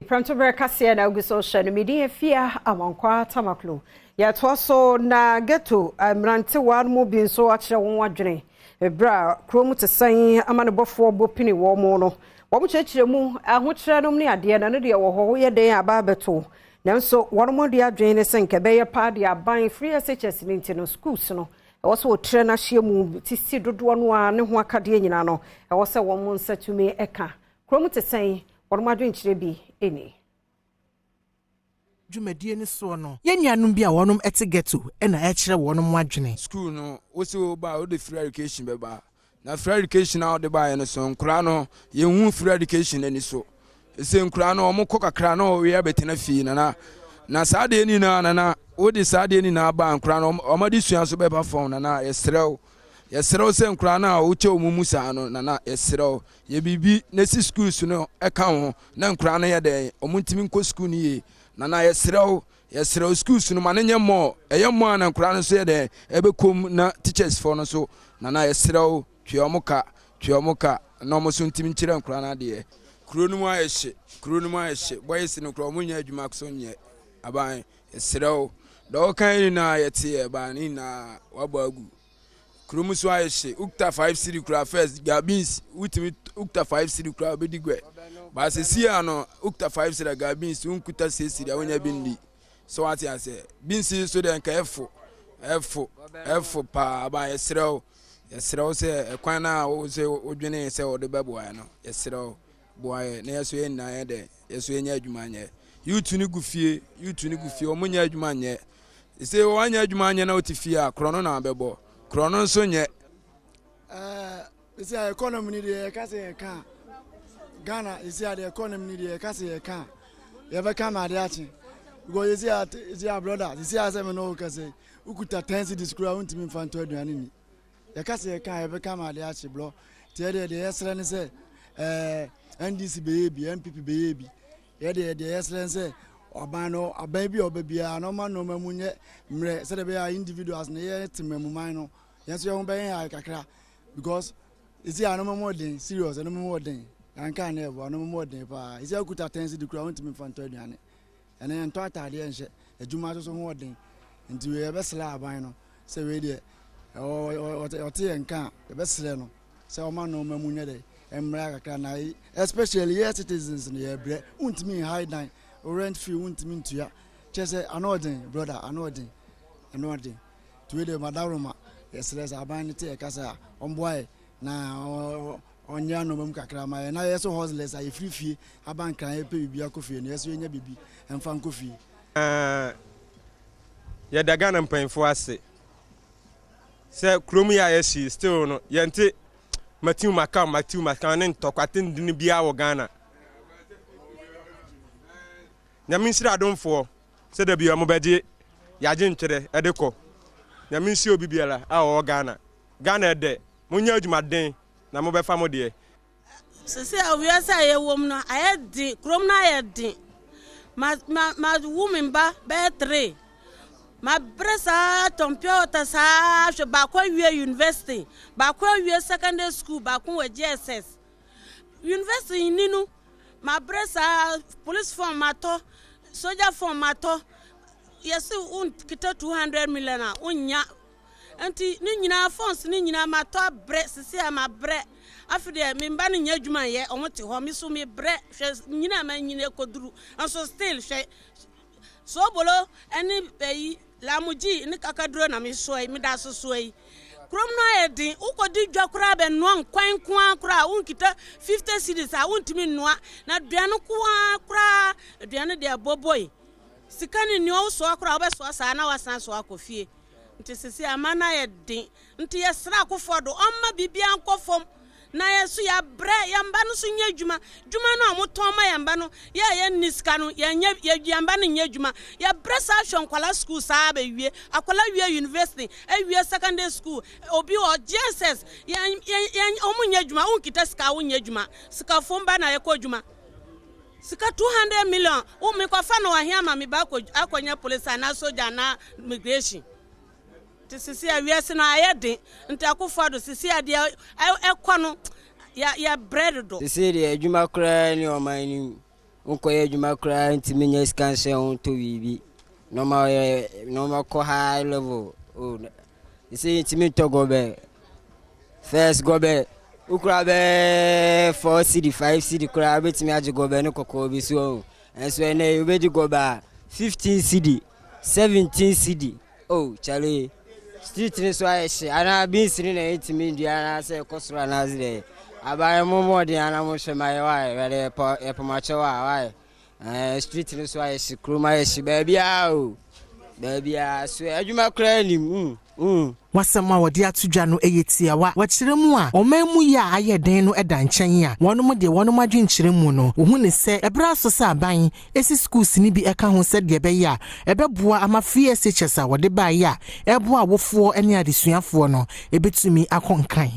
Premtobre Kasee na uguso shano media fia amankwa tamaklo ya toso na ghetto mrante wan mu bi nso akire won adwene ebra Kuro Mu Te Sen amanebofo bopini wo mo no wo mu chechire mu ahokire no ne ade na no de wo ho ye den aba beto nanso won mo de adwene ne senke be ye pa de aban free SHS ninti no schools no wo so tre na hye mu tisi dodo no a ne ho akade nyina no wo se wo mo nsatumi eka Kuro Mu Te Sen won mo adwene chire bi eni Jumedie ni so no yenuanum bi a wonum ete ghetto na e kire wonum adwene school no wo se ba wo de free education be ba na free education na wo de ba ye no so nkura no ye hu free education ani so ese nkura no omo kokakra no we abetena fi na saade ni na wo de saade ni na ba nkura no omo de sua so be ba fon na yesrew se nkura na wo che omumu sa no na yesrew ye bibi na si schools no e ka ho na nkura no ye de omuntimi nko school ni ye na yesrew schools no manenye mo eyemo na nkura no so ye de ebekom na teachers for no so na yesrew twaomuka na omo so ntimi nkire nkura na de Kuro nu mu ayehye boys no kro mu nya adwuma so nye aban yesrew do kan na yete ba ni na wabagu Kuro mu so ayehye ukta 5 city kura first gabins utimi ukta 5 city kura bedigwe ba se sia no ukta 5 city gabins unkuta 6 city awonya bindi so ati ase binsi so de nka efo pa ba yesrew se kwan na wo se odwene se wo de beboa no yesrew boy na yeso yen na ye de yeso enya adwuma nye youth ni gufie omunya adwuma nye se wo anya adwuma nye na otifie a krono na bebo krono nso nye isi economy ni de kase ka Ghana isi the economy ni de kase ka ye be ka ma de achi go isi a brother isi a se me no kase ukuta 10 cedis kura untimi mfanto aduane ni ye kase ka ye be ka ma de achi bro tie de yesre ni se NDC baby MPP baby ye de excellence obano aban bi obabia no ma no mamunye mre se de be individuals na ye temamu man no yenso ye ho be ya kakra because isi ano modern serious no modern anka na ebo no modern pa isi akuta tense di kura wonti me fanto aduane ene ento atade enhye adwuma so modern nti we be sla aban no se we de o te enka be sle no se o ma no mamunye de emra kakra na especially yes citizens in the bre untimi high down rent free untimi ntua chese anodin brother anodin to the madaroma yes les aban te kasa omboy na onya no mem kakra ma na yes hustlers ay free fee aban kan e pe bibia kofie na yes enya bibi emfa nkofie ya daga na mpanfo ase se Kuro ya yesi still no yente Matiu maka ne ntokwaten dini bia wo Ghana nyaminsi adomfo se da bia mo beje yaje ntwere edekọ nyaminsi obi biara a wo Ghana ede munya adwumaden na mo befa mo de sese awiasa ye wom no ayedi krom na ayedi ma women ba be 3 ma bresa tompio ta sa hwe ba kwa wie university ba kwa wie secondary school ba kwa GSS university ninu ma bresa police form mato soldier form mato yesi kita 200 million unya anti ni nyina funds ni nyina mato bre sisi ma bre afide me mba ni nya adwuma ye omote ho mi so me bre nyina ma nyina koduru anso still hwe so bolo any pay lamuji ni kakadro na mi soyi mi da so soyi krom no edin ukodi dwakura be no kwan kura unkita 50 cedis a untimi noa na duane kura duane de boboy sikani ni o so akura obe so sa na wasan so akofie nti sisi amana edin nti yesra akofodo omma bibia ankofom na yesu ya bre yamba no so nya djuma no amoton ma yamba no ye niska no ya yamba no nya djuma ya bre sa hwonkwala school sa ba wie akwala wie university wie secondary school obi o GSS ya omunya djuma unkita ska unya djuma ska fomba na yeko djuma ska 200 million umi kwa fa no ahia ma me ba akonya police na soldier na immigration sisi awiase no ayede nti akofado sisi ade ekono ya bread do sisi de adwuma kra ni o man ni unko juma kra ntimi nya scanse on to wibi normal ko high level oh isi ntimi to go be first go be ukra be 4 cd 5 cd kra betimi age go be no kokko bi so enso ene you be go ba 15 cd 17 cd oh chale street ni so ayeshi ana bin sini na ntimi ndia na se kosura na zire abaye momo di ana mo hwe mai wa wele e macho wa street ni so ayeshi kroma ayeshi baby o baby so adwuma kra ni wasama wodi atudwa no eyetia wa wakire mu a omamu ya aye den no eda nchen a wonom de wonom adwenkyire mu no wo hu ne se ebra so sa ban esi schools ni bi eka ho se de be ya ebeboa amafie SHS a wode ba ya eboa wofo ene adesuafo no ebetumi akonkan